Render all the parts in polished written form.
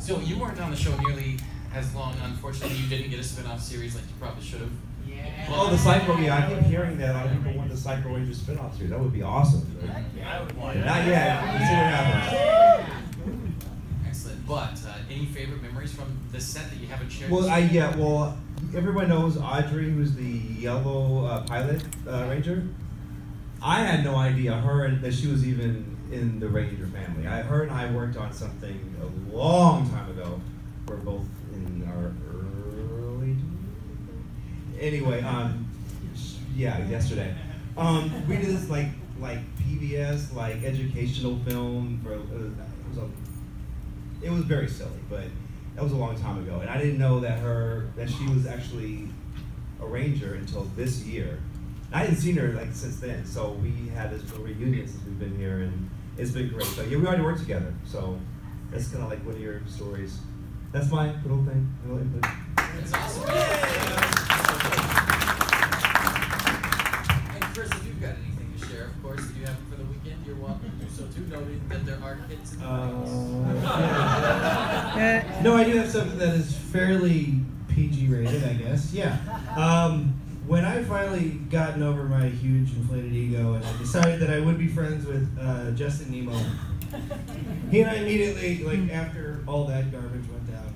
So you weren't on the show nearly as long. Unfortunately, you didn't get a spin-off series like you probably should have. Yeah. Oh, the Psycho, yeah, I keep hearing that a lot of people want the Psycho Ranger spin-off series. That would be awesome. I would want it. Not yet. We'll see what happens. Excellent. But any favorite memories from this set that you haven't shared? Well, everyone knows Audrey, who's the yellow pilot ranger. I had no idea that she was even in the Ranger family. Her and I worked on something a long time ago. We're both in our early. Anyway, yesterday. We did this like PBS, like educational film. It was very silly, but that was a long time ago, and I didn't know that she was actually a ranger until this year. I hadn't seen her like since then, so we had this reunion since we've been here, and it's been great. So yeah, we already worked together, so that's kind of like one of your stories. That's my little thing, little input. That's awesome. And Chris, if you've got anything to share, of course, if you have it for the weekend, you're welcome to do so too, noting that there are kids in the audience. No, I do have something that is fairly PG rated, I guess. Yeah. When I finally gotten over my huge inflated ego and I decided that I would be friends with Justin Nemo, he and I immediately, like after all that garbage went down,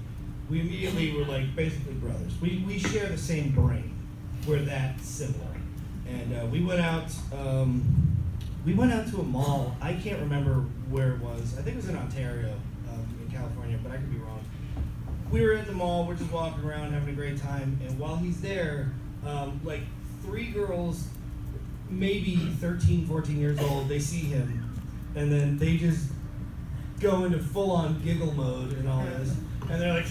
we immediately were like basically brothers. We share the same brain. We're that similar. And we went out to a mall. I can't remember where it was. I think it was in Ontario, in California, but I could be wrong. We were at the mall, we're just walking around having a great time, and while he's there, like 3 girls, maybe 13, 14 years old, they see him, and then they just go into full-on giggle mode and all this, and they're like,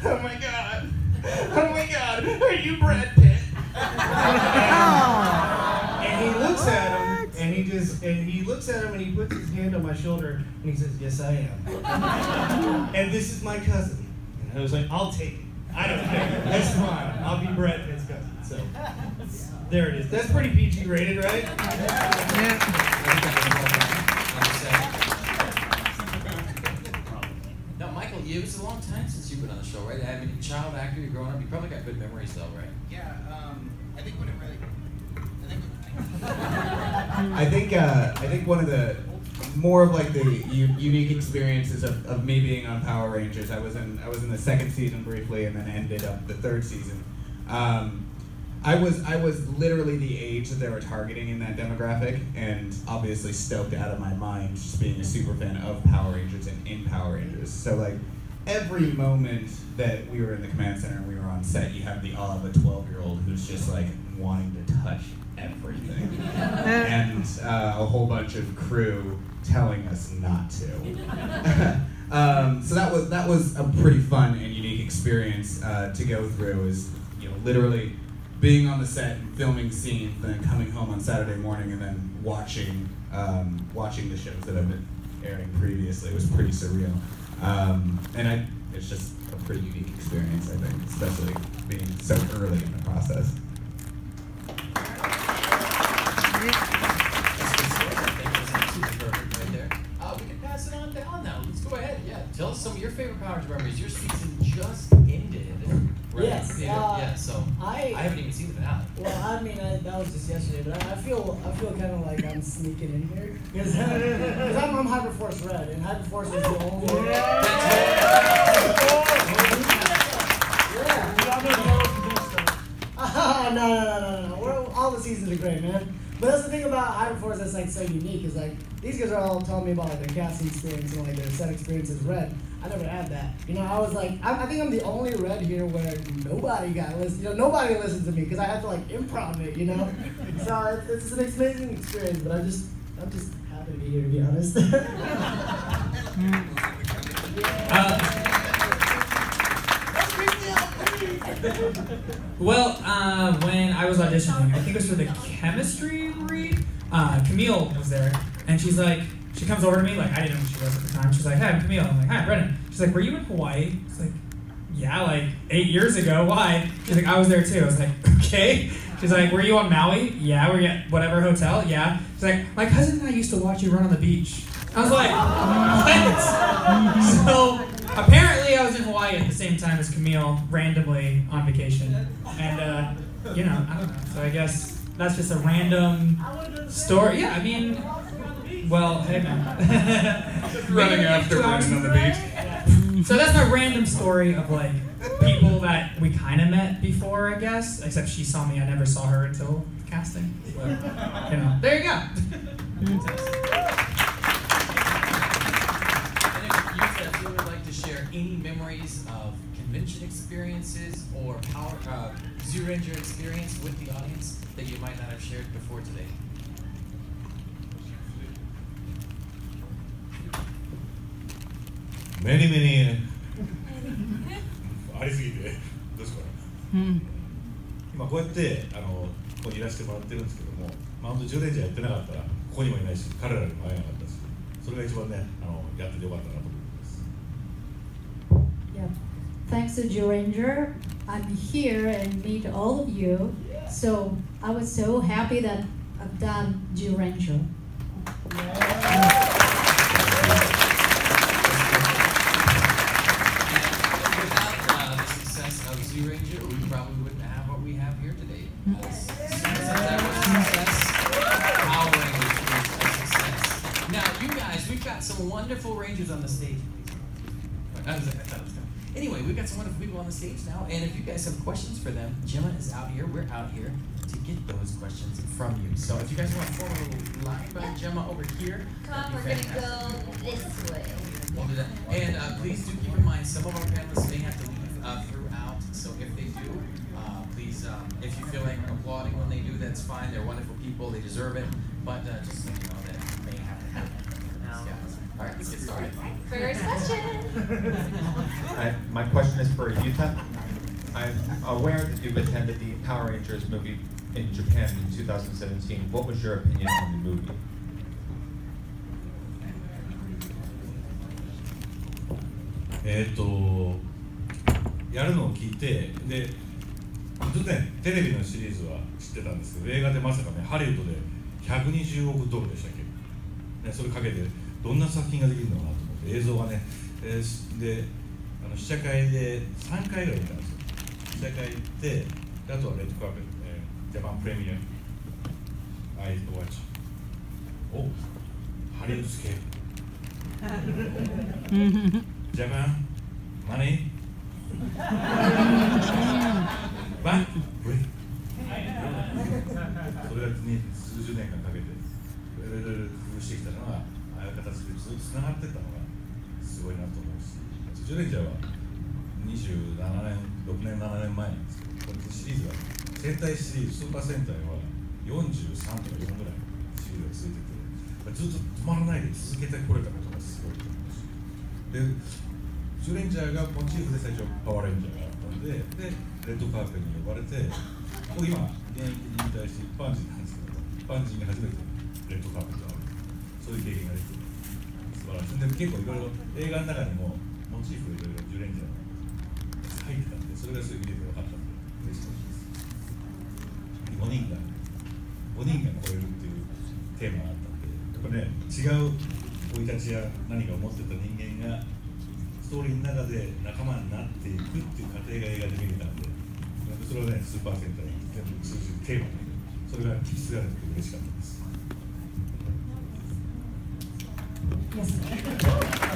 oh my god, are you Brad Pitt? And he looks at him, and he looks at him, and he puts his hand on my shoulder, and he says, yes, I am. And this is my cousin. And I was like, I'll take it. I don't care. That's fine. I'll be Brad Pitt's cousin. So there it is. That's pretty PG rated, right? Now, Michael, it was a long time since you've been on the show, right? I mean, child actor, you're growing up. You probably got good memories, though, right? Yeah, I think when it really, I think one of the more of like the unique experiences of me being on Power Rangers. I was in the 2nd season briefly, and then ended up the 3rd season. I was literally the age that they were targeting in that demographic, and obviously stoked out of my mind just being a super fan of Power Rangers and in Power Rangers. So like every moment that we were in the command center and we were on set, you have the awe of a 12-year-old who's just like wanting to touch everything, and a whole bunch of crew telling us not to. So that was a pretty fun and unique experience to go through. Is literally being on the set and filming scenes, then coming home on Saturday morning and then watching the shows that have been airing previously. It was pretty surreal, and it's just a pretty unique experience, I think, especially being so early in the process. We can pass it on down now. Let's go ahead. Yeah, tell us some of your favorite Power Rangers memories. Your season just ended. Right? Yes. Yeah. So I I haven't even seen the finale. well, I mean, that was just yesterday, but I feel kind of like I'm sneaking in here because I'm Hyperforce Red, and Hyperforce is the only. No. All the seasons are great, man. But that's the thing about Hyperforce that's like so unique is like these guys are all telling me about like their casting experience and like their set experience as Red. I never had that. I was like, I think I'm the only Red here where nobody got listened. Nobody listened to me because I had to like improv it. So it's an amazing experience. But I'm just happy to be here, to be honest. Well, when I was auditioning, I think it was for the chemistry read, Camille was there, and she comes over to me, like, I didn't know who she was at the time. She's like, hey, I'm Camille. I'm like, hi, I'm Brennan. She's like, were you in Hawaii? It's like, yeah, like 8 years ago. Why? She's like, I was there too. I was like, okay. She's like, were you on Maui? Yeah. Were you at whatever hotel? Yeah. She's like, my cousin and I used to watch you run on the beach. I was like, what? So apparently was in Hawaii at the same time as Camille, randomly on vacation, and I don't know. So I guess that's just a random story. Yeah, I mean, well, hey man. Running after Brandon on the beach. So that's my random story of like people that we kind of met before, I guess. Except she saw me, I never saw her until casting. But, there you go. And if you would like to share any memories of convention experiences or Zoo Ranger experience with the audience that you might not have shared before today. メニメニありすぎてどうしようかな、今こうやってここにいらしてもらってるんですけども、本当10年以上やってなかったらここにもいないし彼らにも会えなかったし、それが一番ねやっててよかったなと思います。 Yeah. Thanks to Joe Ranger, I'm here and meet all of you. So I was so happy that I've done Joe Ranger. Without the success of Zoo Ranger, we probably wouldn't have what we have here today. Since that was a success, Power Rangers was a success. Now, you guys, we've got some wonderful Rangers on the stage. I thought it was coming. Anyway, we've got some wonderful people on the stage now, and if you guys have questions for them, Gemma is out here, we're out here to get those questions from you. So if you guys want to form a little line by Gemma over here, Come on, we're that'd be gonna fantastic. go this way. We'll do that. And please do keep in mind, some of our panelists may have to leave throughout, so if they do, please, if you feel like applauding when they do, that's fine. They're wonderful people, they deserve it, but just so you know that may have to happen. Yeah. All right, let's get started. First question. My question is for Yuta. I'm aware that you've attended the Power Rangers movie in Japan in 2017. What was your opinion on the movie? やるのを聞いて、でずっとねテレビのシリーズは知ってたんですけど、映画でまさかねハリウッドで120億ドルでしたっけ、ね、それかけてどんな作品ができるのかなと思って映像がね、で試写会で3回ぐらい見たんですよ。試写会行って、あとはレッドカーペット、ジャパンプレミアアイズウォッチ、おハリウッドスケープジャパンマネーバックブレイク、それが、ね、数十年間かけていろいろ工夫してきたのが、ああいう形でずっとつながっていったのがすごいなと思うし、ジョレンジャーは27年、6年、7年前なんですけど、このシリーズは戦隊シリーズ、スーパー戦隊は43とか4ぐらいシリーズが続いてて、ずっと止まらないで続けてこれたことがすごいと思うし、でジョレンジャーがモチーフで最初パワーレンジャーがあったんで、レッドカーペットに呼ばれて、僕今現役に引退して一般人なんですけど、一般人が初めてレッドカーペットを歩く、そういう経験ができて素晴らしい。で結構いろいろ映画の中にもモチーフがいろいろジョレンジャーが入ってたんで、それがすごい見てて分かったんで嬉しかったです。5人が超えるっていうテーマがあったんで、やっぱね違う生い立ちや何かを持ってた人間がストーリーの中で仲間になっていくっていう過程が映画で見れたんで、それをねスーパー戦隊に全部通じるテーマで、それが引き継がれて嬉しかったです。Yes.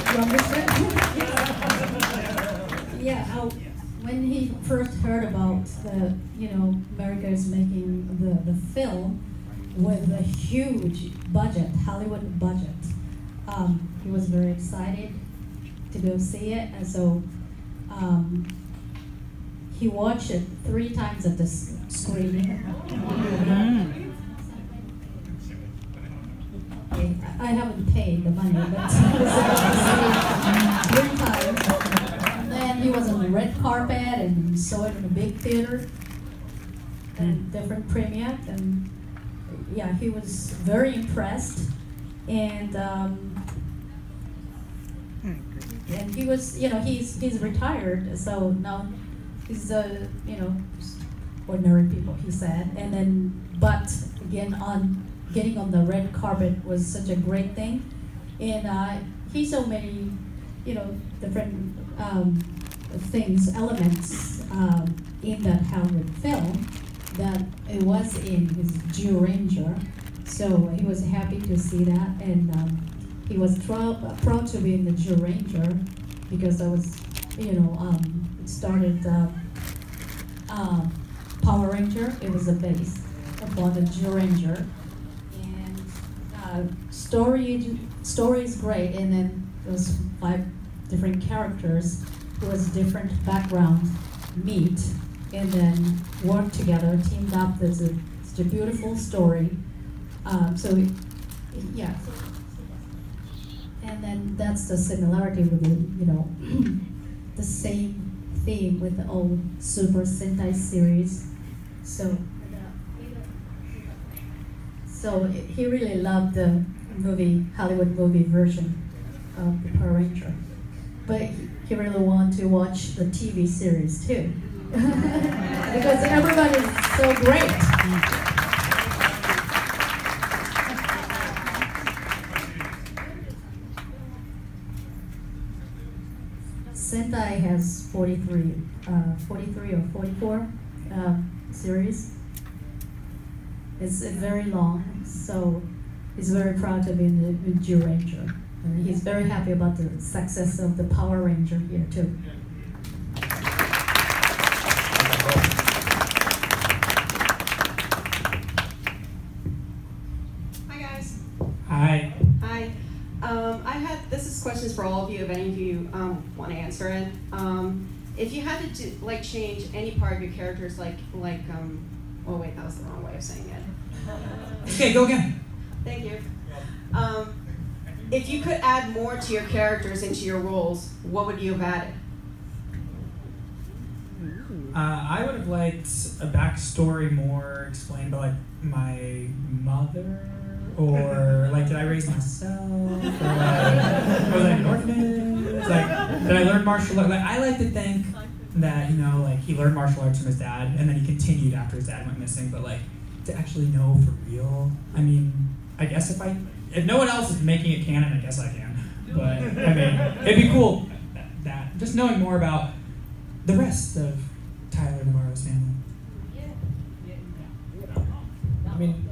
You understand? Yeah. When he first heard about the, America is making the film with a huge budget, Hollywood budget, he was very excited to go see it, and so he watched it 3 times at the screening. I haven't paid the money, but it was about 3 times. And then he was on the red carpet and saw it in a big theater and different premiere, and yeah, he was very impressed, and he was, he's retired, so now he's just ordinary people, he said, and then but again getting on the red carpet was such a great thing, and he saw many different things, elements in that Hollywood film that it was in his Jew Ranger. So he was happy to see that, and he was proud to be in the Jew Ranger because that was, it started Power Ranger. It was a base for the Jew Ranger, and story is great. And then there was 5 different characters who was different background meet and then work together, teamed up. It's a beautiful story. Yeah. And then that's the similarity with the, the same theme with the old Super Sentai series. So he really loved the Hollywood movie version of the Power Ranger. But he really wanted to watch the TV series too. Because everybody's so great. Sentai has 43 or 44 series. It's very long, so he's very proud to be in the Jew Ranger. And he's very happy about the success of the Power Ranger here too. Hi guys. Hi. Hi. This is questions for all of you, if any of you want to answer it. If you had to change any part of your characters, oh wait, that was the wrong way of saying it. Okay, go again. Thank you. If you could add more to your characters into your roles, what would you have added? I would have liked a backstory more explained by my mother, or did I raise myself, or was I an orphanage? Did I learn martial arts? I like to think that he learned martial arts from his dad, and then he continued after his dad went missing. But to actually know for real, I guess if no one else is making it canon, I guess I can. But it'd be cool that just knowing more about the rest of Tyler Navarro's family.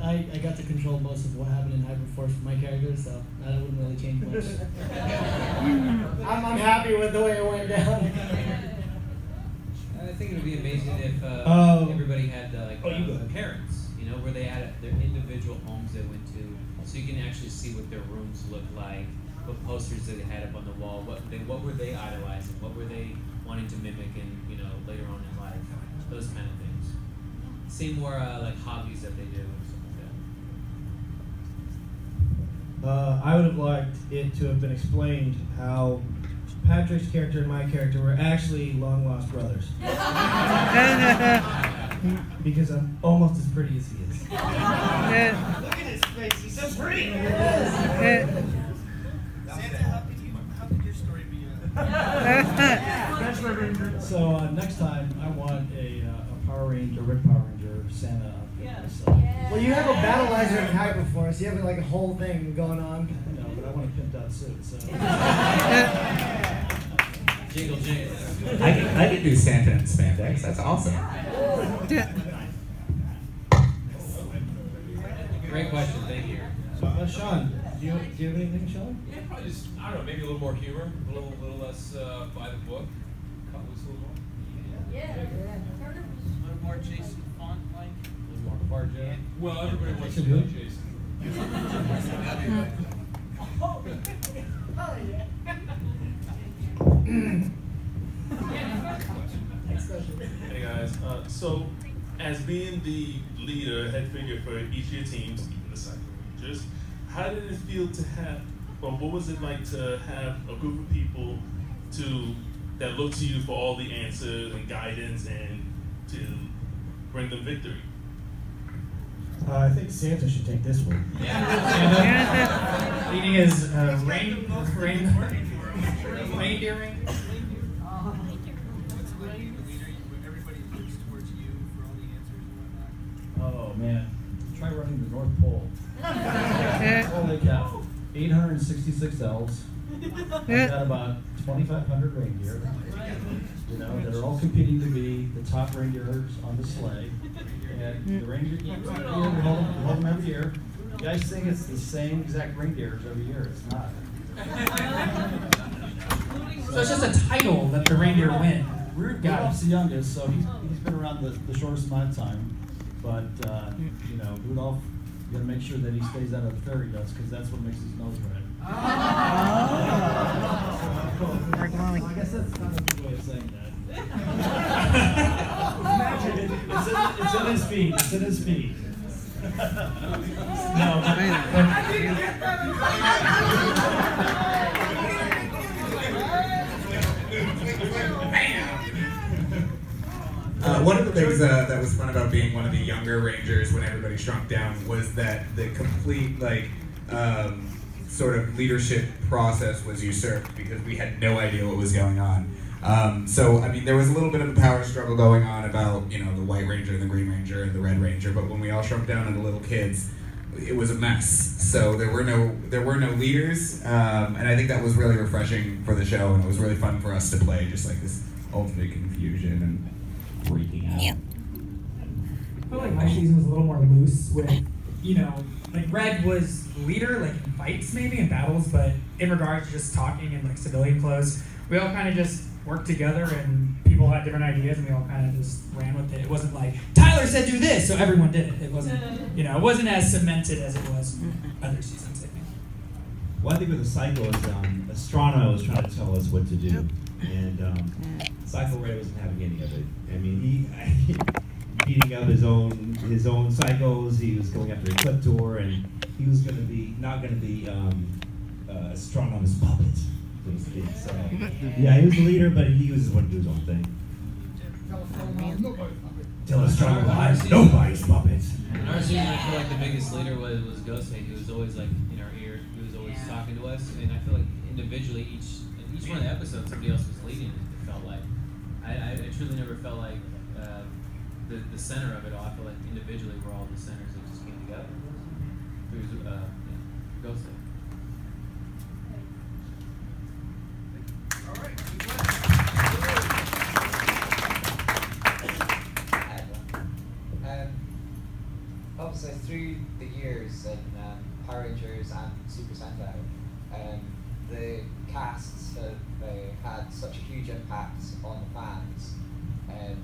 I got to control most of what happened in Hyperforce with my character, so that wouldn't really change much. I'm happy with the way it went down. I think it would be amazing if everybody had parents, where they had their individual homes they went to, so you can actually see what their rooms looked like, what posters they had up on the wall, what were they idolizing, what were they wanting to mimic in later on in life, those kind of things. See more hobbies that they do and stuff like I would have liked it to have been explained how Patrick's character and my character were actually long-lost brothers. Because I'm almost as pretty as he is. Look at his face, he's so pretty! Santa, how could your story be So next time, I want a Power Ranger, Red Power Ranger, Santa. Well, you have a battleizer in Hyperforce. You have a whole thing going on. No, but I want a pimped out suit. So. Jingle jingle. I could do Santa in spandex. That's awesome. Great question, thank you. Sean, do you have anything, Sean? Yeah, probably just, I don't know, maybe a little more humor, a little less by the book, cut loose a little more. A little more Jason Font-like. A little more Farja. Well, everybody wants to be like Jason. Hey guys, so as being the leader, head figure for each of your teams, even the Cycle Rangers, how did it feel to have, or what was it like to have a group of people that look to you for all the answers and guidance and to bring them victory? I think Santa should take this one. Santa leading his reindeering. Everybody looks towards you for all the answers and whatnot. Oh man, try running the North Pole. Holy cow. 866 elves, I've got about 2,500 reindeer, you know, that are all competing to be the top reindeers on the sleigh. And the reindeer keeps we hold them every year. You guys think it's the same exact reindeers every year. It's not. So it's just a title that the reindeer win. Rudolph's the youngest, so he's been around the shortest amount of time. But, you know, Rudolph, you gotta make sure that he stays out of the fairy dust, because that's what makes his nose red. Oh. I guess that's not a good way of saying that. It's in his feet. It's in his feet. No. One of the things that was fun about being one of the younger Rangers when everybody shrunk down was that the complete sort of leadership process was usurped because we had no idea what was going on. So I mean, there was a little bit of a power struggle going on about, you know, the White Ranger and the Green Ranger and the Red Ranger, but when we all shrunk down into little kids, it was a mess. So there were no leaders, and I think that was really refreshing for the show, and it was really fun for us to play just like this ultimate confusion and freaking out. I feel like my season was a little more loose with, you know, like Red was leader, like in fights maybe, in battles, but in regards to just talking in like civilian clothes, we all kind of just worked together and people had different ideas and we all kind of just ran with it. It wasn't like, Tyler said do this, so everyone did it. It wasn't, you know, it wasn't as cemented as it was other seasons, I think. One thing with the cycle is Astrono was trying to tell us what to do, and Cycle Ray wasn't having any of it. I mean, he beating up his own cycles. He was going after Ecliptor, and he was not going to be Astrono's puppet, so to speak. So yeah, he was the leader, but he was just wanting to do his own thing. Tell Astrono lies, nobody's puppet. In our season, I feel like the biggest leader was Ghostface. He was always like in our ear. He was always talking to us, and I feel like individually, each one of the episodes, somebody else was leading. It felt like I truly never felt like the center of it all. I feel like individually we're all the centers that just came together. It was Ghostface. All right. Obviously, through the years in Power Rangers and Super Sentai, the casts have had such a huge impact on the fans, and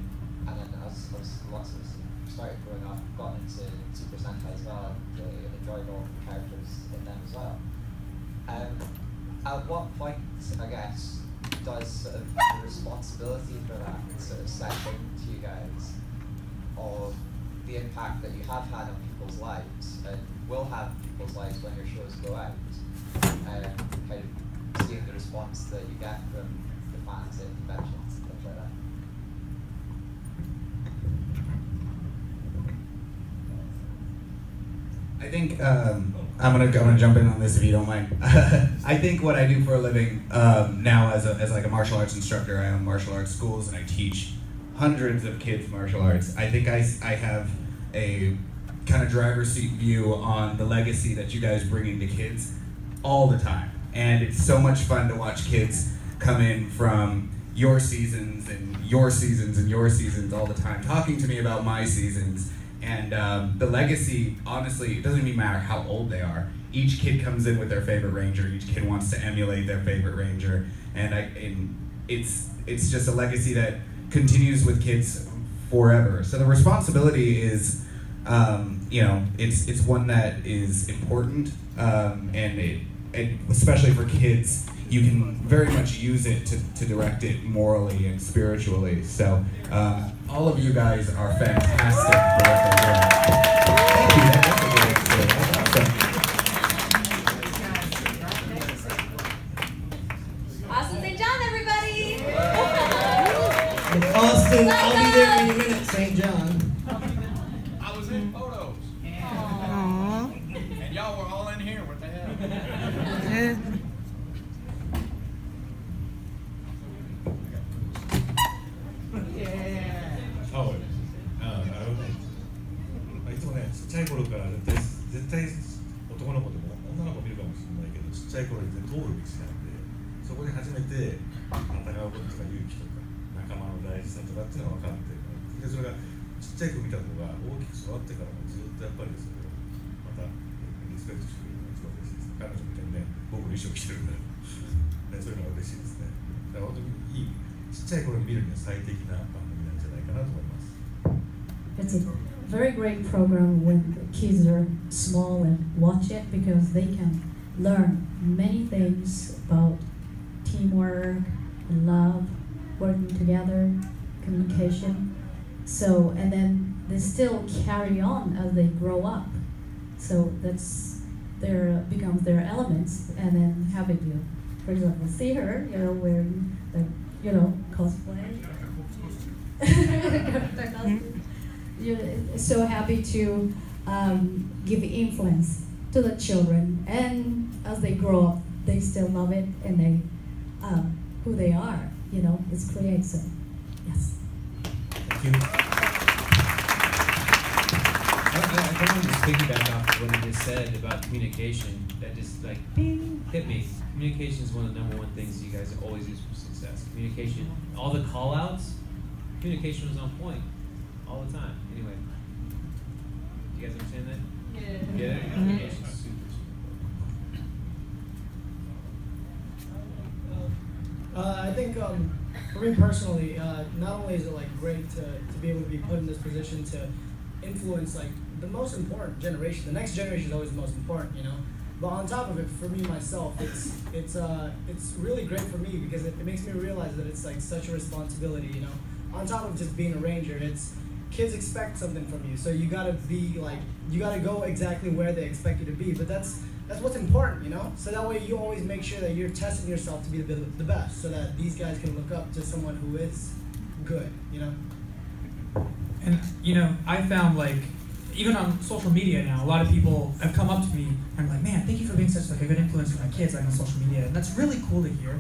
then as lots of us started growing up, got into Super Sentai as well, and enjoyed all the characters in them as well. At what point, I guess, does sort of the responsibility for that sort of set into you guys of the impact that you have had on people's lives and will have in people's lives when your shows go out, kind of seeing the response that you get from the fans at conventions and things like that? I think I'm gonna jump in on this if you don't mind. I think what I do for a living now as like a martial arts instructor, I own martial arts schools and I teach hundreds of kids martial arts. I think I have a kind of driver's seat view on the legacy that you guys bring into kids all the time, and it's so much fun to watch kids come in from your seasons and your seasons and your seasons all the time, talking to me about my seasons. And the legacy, honestly, it doesn't even matter how old they are. Each kid comes in with their favorite ranger. Each kid wants to emulate their favorite ranger, and it's just a legacy that continues with kids forever. So the responsibility is, it's one that is important, and especially for kids, you can very much use it to direct it morally and spiritually. So all of you guys are fantastic for what they're doing. Thank you. That's a great Awesome. Austin St. John, everybody! Austin, I'll be there any minute, St. John. I was in photos. And y'all were all in here. What the hell?いつもね、ちっちゃい頃から絶対男の子でも女の子見るかもしれないけど、ちっちゃい頃に通る道なんで、そこで初めて戦うこととか勇気とか仲間の大事さとかっていうのが分かってでそれがちっちゃい子見た子が大きく育ってからもずっとやっぱりそれをまたリスペクトしてくれるのが一番嬉しいです。彼女みたいにね僕の衣装着てるんだよ、ね、そういうのが嬉しいですね。だから本当にいいちっちゃい頃に見るには最適な番組なんじゃないかなと思います。 It's a very great program when the kids are small and watch it because they can learn many things about teamwork, love, working together, communication. So, and then they still carry on as they grow up. So that's becomes their elements, and then having you, for example, see her, wearing the, cosplay. You're so happy to give influence to the children, and as they grow up, they still love it, and they who they are. It's creates so. Yes. Thank you. I wanted to piggyback off what he just said about communication. That just like bing, hit me. Communication is one of the number one things you guys have always used for success. Communication. All the call outs, communication was on point all the time. Anyway, do you guys understand that? Yeah. Get it? Communication is super, I think for me personally, not only is it like great to be able to be put in this position to influence like the most important generation. The next generation is always the most important, But on top of it, for me myself, it's really great for me because it makes me realize that it's like such a responsibility, On top of just being a ranger, it's kids expect something from you, so you gotta go exactly where they expect you to be. But that's what's important, So that way you always make sure that you're testing yourself to be the best, so that these guys can look up to someone who is good, And I found like even on social media now, a lot of people have come up to me and like, man, thank you for being such like a good influence for my kids like on social media, and that's really cool to hear.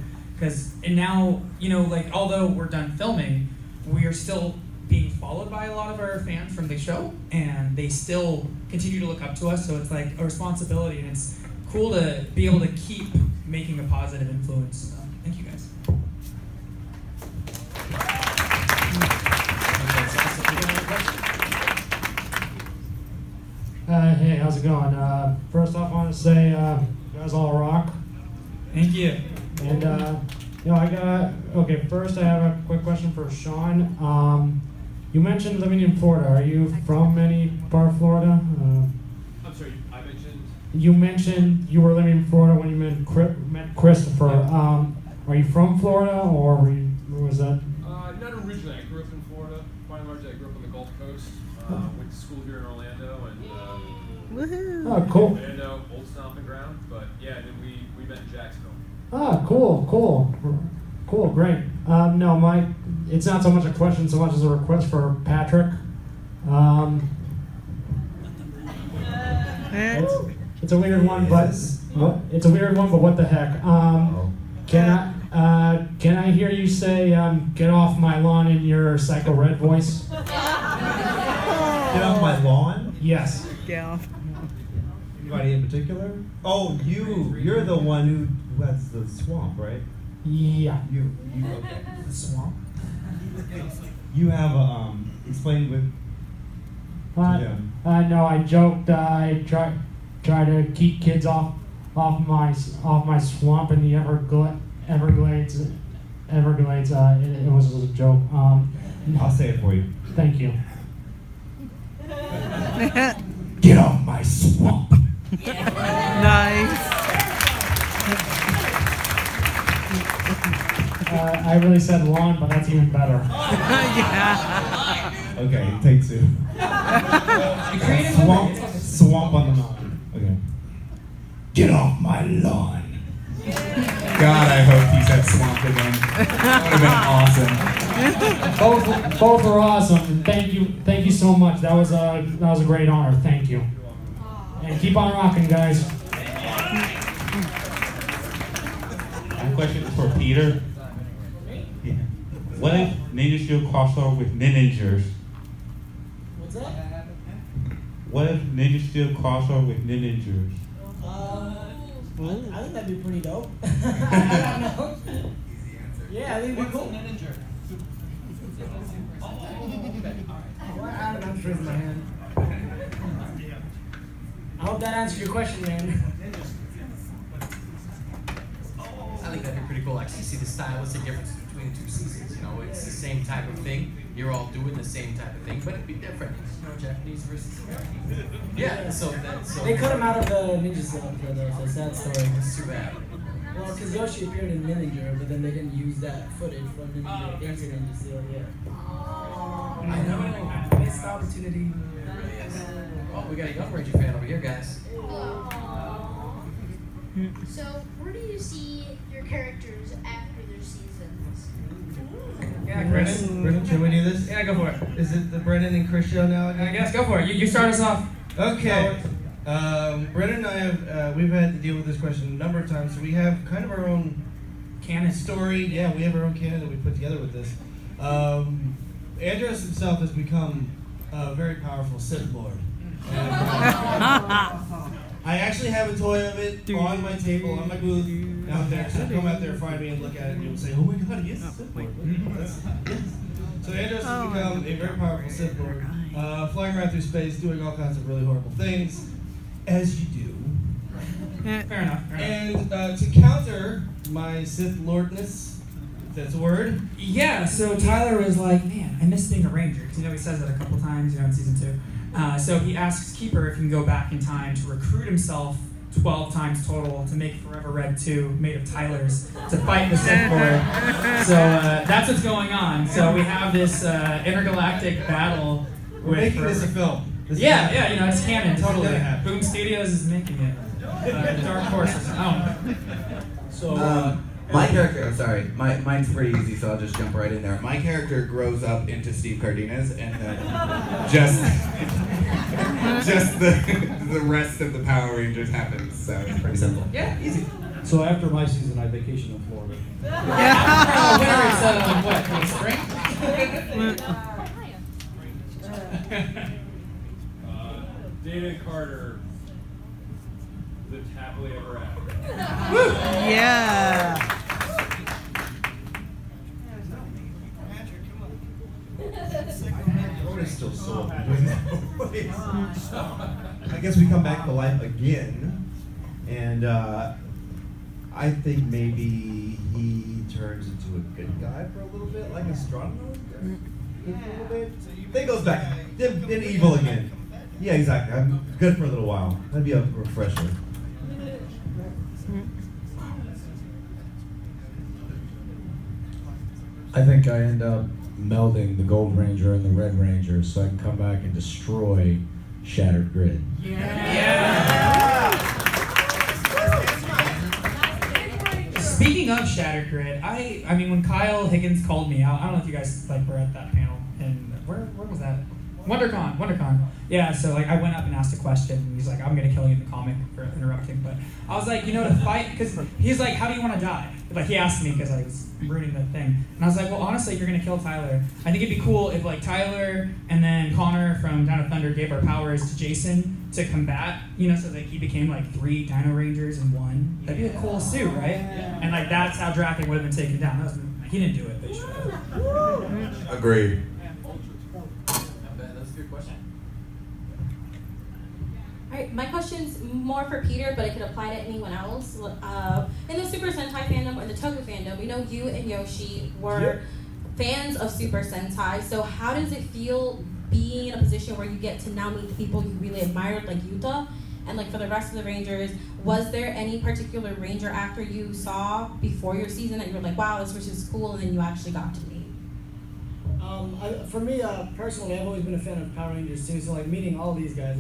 And now like although we're done filming, we are still being followed by a lot of our fans from the show, and they still continue to look up to us. So it's like a responsibility, and it's cool to be able to keep making a positive influence. Thank you guys. Hey, how's it going? First off, I want to say you guys all rock. Thank you. And first I have a quick question for Sean. You mentioned living in Florida. Are you from any part of Florida? I'm sorry, I mentioned. You mentioned you were living in Florida when you met Christopher. Are you from Florida, or was that? Not originally. I grew up in Florida. By and large, I grew up on the Gulf Coast. Went to school here in Orlando, and Oh, cool. Orlando, old stomping ground. But yeah, and then we met in Jacksonville. Cool, great. No, it's not so much a question so much as a request for Patrick. It's a weird one, but what the heck? Can I hear you say "Get off my lawn" in your Psycho Red voice? Get off my lawn? Yes. Get off. Anybody in particular? Oh, you're the one who has the swamp, right? Yeah. You okay. The swamp? You have explain with No, I joked. I try to keep kids off my swamp in the Everglades. It was a joke. I'll say it for you. Thank you. Get off my swamp. Nice. I really said lawn, but that's even better. Yeah. Okay, take two. Swamp on the lawn. Okay. Get off my lawn. God, I hope he said swamp again. That would have been awesome. Both were awesome. Thank you so much. That was a great honor. Thank you. And keep on rocking, guys. My question is for Peter. Yeah. What if Ninja Shield crossover with Ninjers? What's that? What if Ninja Shield crossover with Ninjers? I think that'd be pretty dope. I don't know. Yeah, I think it'd be cool. I'm just raising my hand. I hope that answered your question, man. I think that'd be pretty cool. Actually, see the stylistic difference between the two seasons. You know, it's the same type of thing. You're all doing the same type of thing, but it'd be different. You know, Japanese versus American. Yeah. So They cut him out of the Ninja Seal for the sad story. It's too bad. Well, because Yoshi appeared in Ninja, but then they didn't use that footage from Ninja into Ninja Seal yet. I know. Missed opportunity. Oh, we got a Young Ranger fan over here, guys. So, where do you see your characters after their seasons? Yeah, Brennan. Brennan, should we do this? Yeah, go for it. Is it the Brennan and Chris show now again? I guess, go for it. You start us off. Okay. Brennan and I have, we've had to deal with this question a number of times, so we have kind of our own canon story. Yeah, we have our own canon that we put together with this. Andros himself has become a very powerful Sith Lord. I actually have a toy of it on my table, on my booth, out there. So come out there, find me, and look at it, and you'll say, "Oh my God, yes, Sith Lord." Yes. So Andros has become a very powerful Sith Lord, flying around through space, doing all kinds of really horrible things, as you do. Fair enough. And to counter my Sith Lordness, if that's a word. Yeah, so Tyler was like, man, I miss being a ranger. Because, he says that a couple times, in season 2. So he asks Keeper if he can go back in time to recruit himself 12 times total to make Forever Red 2 made of Tyler's to fight the Sith Lord. So that's what's going on. So we have this intergalactic battle. We're making this a film. Yeah, it's canon, totally. Boom Studios is making it. Dark Horse. So, my character, I'm sorry, mine's pretty easy, so I'll just jump right in there. My character grows up into Steve Cardenas, and then just the rest of the Power Rangers happens, so it's pretty simple. Yeah, easy. So after my season, I vacation in Florida. Winter, it's spring? David Carter lived happily ever after. Yeah. It's still so. I guess we come back to life again, and I think maybe he turns into a good guy for a little bit, like Astronomer. A little bit. Then goes back, then evil again. Yeah, exactly. I'm good for a little while. That'd be a refresher. I think I end up melding the Gold Ranger and the Red Ranger so I can come back and destroy Shattered Grid. Speaking of Shattered Grid, I mean, when Kyle Higgins called me out, I don't know if you guys were at that panel, and where was that? WonderCon. Yeah, so I went up and asked a question, and he's like, "I'm gonna kill you in the comic for interrupting," but I was like, to fight, because he's like, "How do you want to die?" Like, he asked me because I was ruining the thing, and I was like, "Well, honestly, if you're gonna kill Tyler, I think it'd be cool if Tyler and then Connor from Down of Thunder gave our powers to Jason to combat, so that he became 3 Dino Rangers in one. That'd be a cool suit, right? And that's how Draken would have been taken down. He didn't do it, but he should have. Agreed. That's a good question. All right, my question's more for Peter, but it could apply to anyone else. In the Super Sentai fandom or the Toku fandom, we know you and Yoshi were fans of Super Sentai. So how does it feel being in a position where you get to now meet the people you really admired, like Yuta? And for the rest of the Rangers, was there any particular Ranger actor you saw before your season that you were like, wow, this was just cool, and then you actually got to meet? For me, personally, I've always been a fan of Power Rangers too. So meeting all these guys,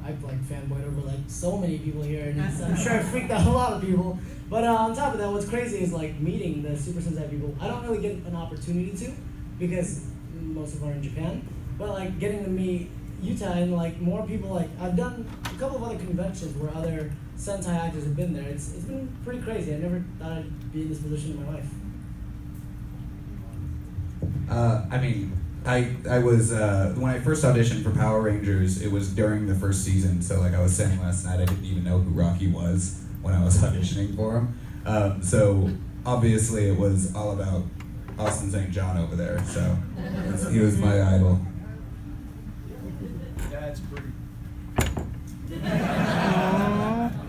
I've fanboyed over so many people here, and I'm sure I freaked out a lot of people. But on top of that, what's crazy is meeting the Super Sentai people. I don't really get an opportunity to, because most of them are in Japan. But getting to meet Yuta and more people. I've done a couple of other conventions where other Sentai actors have been there. It's been pretty crazy. I never thought I'd be in this position in my life. I was, when I first auditioned for Power Rangers, it was during the first season, so I was saying last night, I didn't even know who Rocky was. when I was auditioning for him. So obviously it was all about Austin St. John over there. So he was my idol. That's pretty.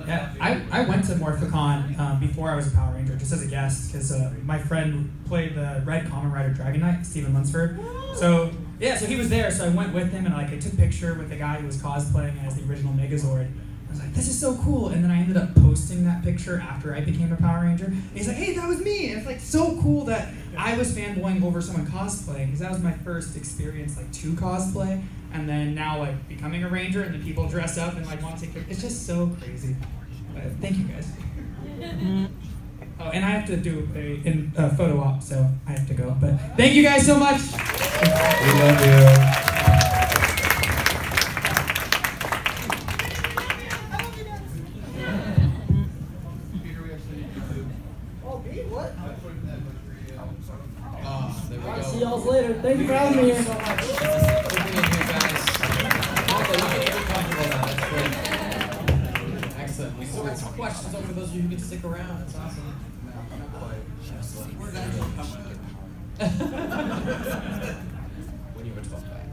Yeah, I went to Morphicon before I was a Power Ranger, just as a guest, because my friend played the Red Kamen Rider Dragon Knight, Stephen Lunsford. So yeah, so he was there, so I went with him and like I took a picture with the guy who was cosplaying as the original Megazord. I was like, this is so cool, and then I ended up posting that picture after I became a Power Ranger. And he's like, hey, that was me. And it's like so cool that I was fanboying over someone cosplaying, because that was my first experience like to cosplay, and then now like becoming a Ranger and then people dress up and like want to take pictures. It's just so crazy. Thank you guys. Oh, and I have to do a photo op, so I have to go. But thank you guys so much. We love you. There we go. See y'all later. Thank you for having me here. So much for being here, guys. Okay, you can get comfortable now. That's great. Excellent. We still got some questions over those of you who get to stick around. That's awesome. When you were 12 back.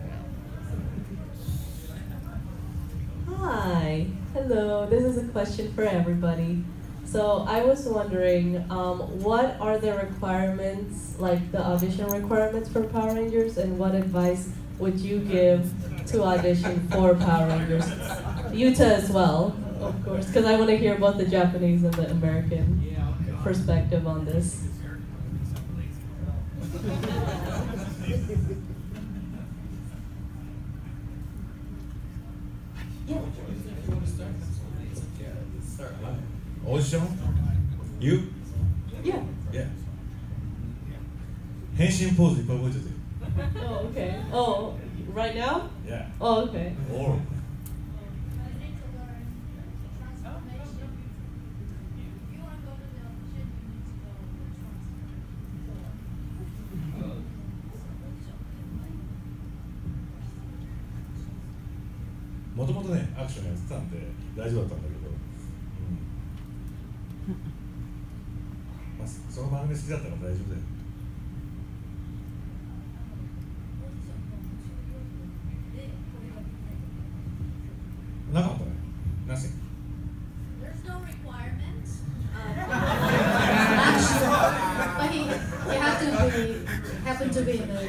Hi. Hello. This is a question for everybody. So I was wondering, what are the requirements, like the audition requirements for Power Rangers, and what advice would you give to audition for Power Rangers? Utah as well, of course, because I want to hear both the Japanese and the American perspective on this. Audition? You? Yeah. Yeah. 変身ポーズいっぱい覚えてて。 Oh, okay. Oh, right now? Yeah. Oh, okay. Or.もともとね、アクションやってたんで大丈夫だったんだけど、まあ、その番組好きだったら大丈夫だよ。なかったね。Nothing. There's no requirements. But he happened to be in the,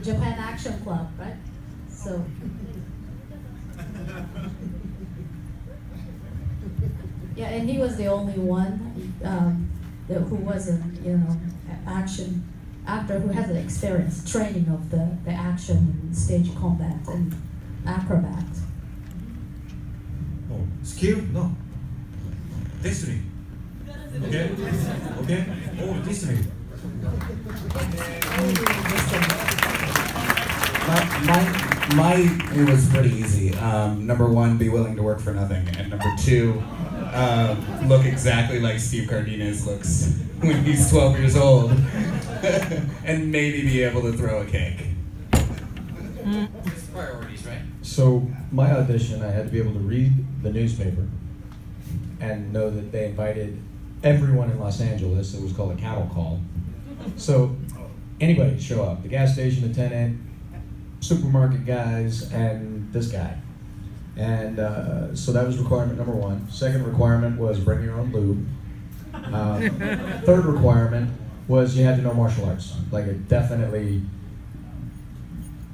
Japan Action Club, right? So. Yeah, and he was the only one who wasn't, action actor who has the experience training of the action and stage combat and acrobat. Oh, skill? No. Destiny. Okay? Okay? Oh, destiny. It was pretty easy. Number one, be willing to work for nothing, and number two, look exactly like Steve Cardenas looks when he's 12 years old, and maybe be able to throw a cake. Priorities, right? So my audition, I had to be able to read the newspaper and know that they invited everyone in Los Angeles. It was called a cattle call. So anybody could show up. The gas station attendant, supermarket guys, and this guy. And so that was requirement number one. Second requirement was bring your own lube. Third requirement was you had to know martial arts. Like it definitely,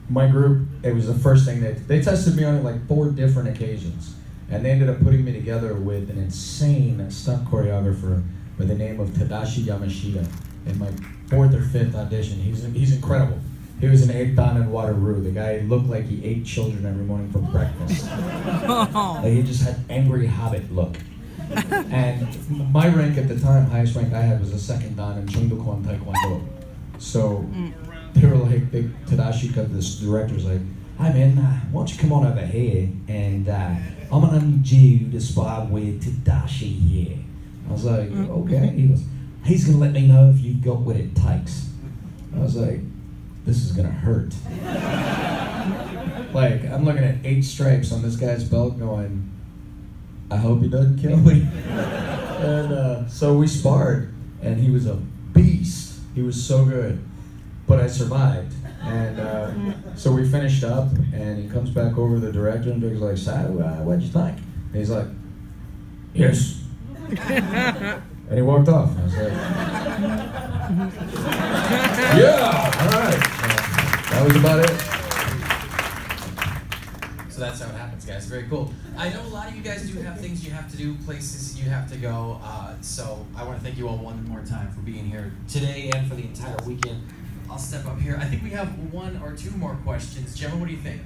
my group, it was the first thing they tested me on it like 4 different occasions. And they ended up putting me together with an insane stunt choreographer by the name of Tadashi Yamashita in my 4th or 5th audition. He's incredible. He was an 8th dan in Waterloo. The guy looked like he ate children every morning for breakfast. Like he just had angry hobbit look. And my rank at the time, highest rank I had was a 2nd dan in Chungdokwan Taekwondo. So they were like, Tadashi, this director was like, hi man, why don't you come on over here and I'm gonna need you to spar with Tadashi here. I was like, okay. He goes, he's gonna let me know if you've got what it takes. I was like, this is gonna hurt. Like, I'm looking at 8 stripes on this guy's belt going, I hope he doesn't kill me. And so we sparred, and he was a beast. He was so good, but I survived. And so we finished up, and he comes back over to the director, and he's like, "Si, what'd you think?" And he's like, "Yes." And he walked off. I was like, "Yeah, all right." That was about it. So that's how it happens, guys. Very cool. I know a lot of you guys do have things you have to do, places you have to go. So I want to thank you all one more time for being here today and for the entire weekend. I'll step up here. I think we have one or two more questions. Gemma, what do you think?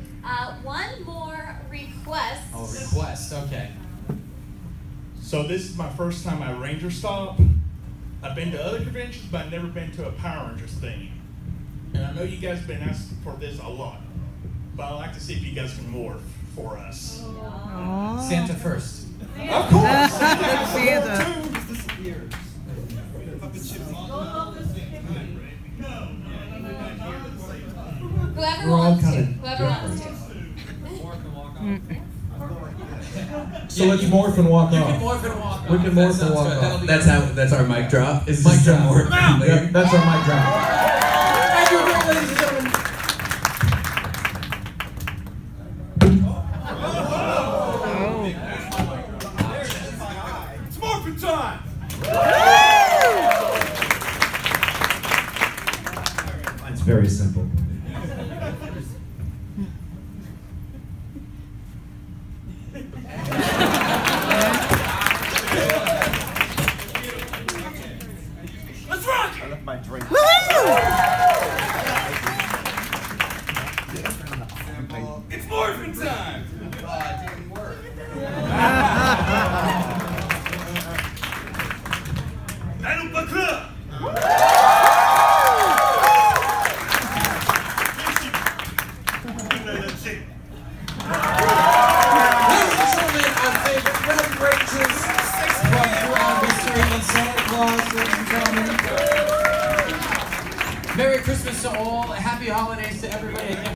One more request. Oh, request. Okay. So this is my first time at RangerStop. I've been to other conventions, but I've never been to a Power Rangers thing. And I know you guys have been asking for this a lot, but I'd like to see if you guys can morph for us. Aww. Santa first. Of course. Santa. Whoever We're all wants to. kinda Whoever wants to. So let's morph and walk You off. can morph and walk off. We can That morph and sounds walk good. off. That'll be That's our mic drop. Is Mic this drop. more Yep, that's our mic drop. Thank you, ladies and gentlemen. It's morphin' time! It's very simple. Let's rock it! I left my drink. It's morphin' time! It didn't work. That'll buckle! Ladies and gentlemen, our favorite Red Rangers from throughout history and Santa Claus, ladies and gentlemen. Merry Christmas to all. Happy holidays to everybody.